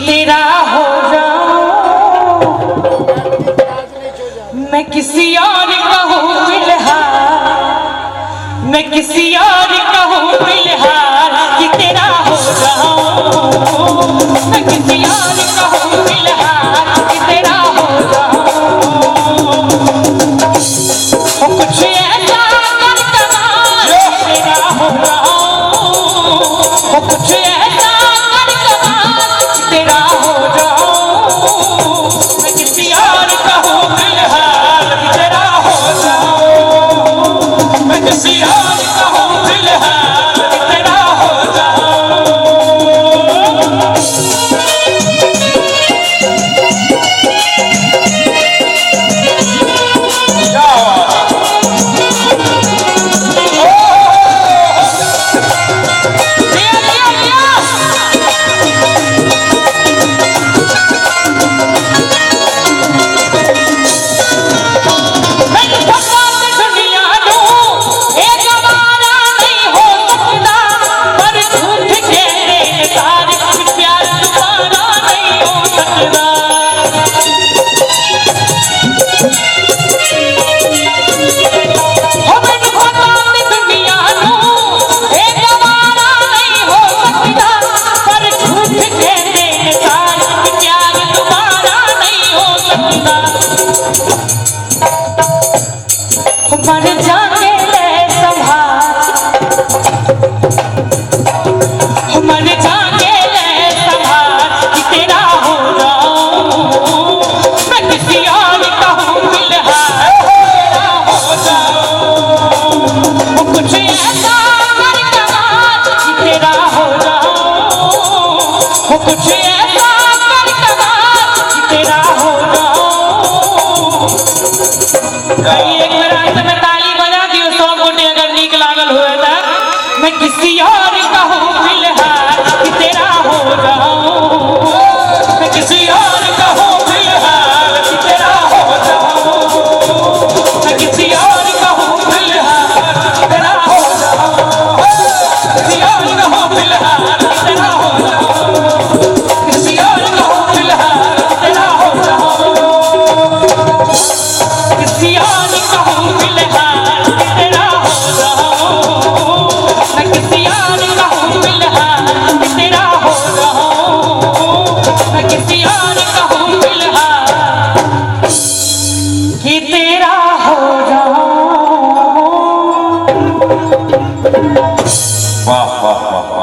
तेरा हो जाऊं, मैं किसी और का हूँ फिलहाल, मैं किसी और का हूँ फिलहाल कि तेरा हो जाऊं, मैं किसी और का हूँ फिलहाल कि तेरा हो जाऊं। कुछ ऐसा कर कमाल तेरा हो जाऊं, कुछ ऐसा कर कमाल तेरा हो जाऊं, मैं किसी और का हूँ फिलहाल कि तेरा हो जाऊं, मैं किसी और का हूँ फिलहाल कि तेरा हो जाऊं। मर जाने ले संभाल, मर जाने ले संभाल कि तेरा हो जाऊं, मैं किसी और का हूँ फिलहाल तेरा हो जाऊं। कुछ ऐसा कर कमाल कि तेरा हो जाऊं, कुछ ऐसा कर कमाल कि तेरा हो जाऊं। एक मेरा में ताली बजा दियो, 100 गोटे अगर नीक लागल हुए तो मैं किसी और का हूँ फिलहाल कि तेरा हो जाऊं, मैं किसी और का हूँ फिलहाल कि तेरा हो जाऊं, मैं किसी और का हूँ फिलहाल कि तेरा हो जाऊं, किसी और का हूँ फिलहाल कि तेरा हो जाऊं, किसी और का हूँ फिलहाल कि तेरा हो जाऊं, किसी और का हूँ फिलहाल कि तेरा हो जाऊं, मैं किसी और का हूँ फिलहाल कि तेरा हो जाऊं, मैं किसी और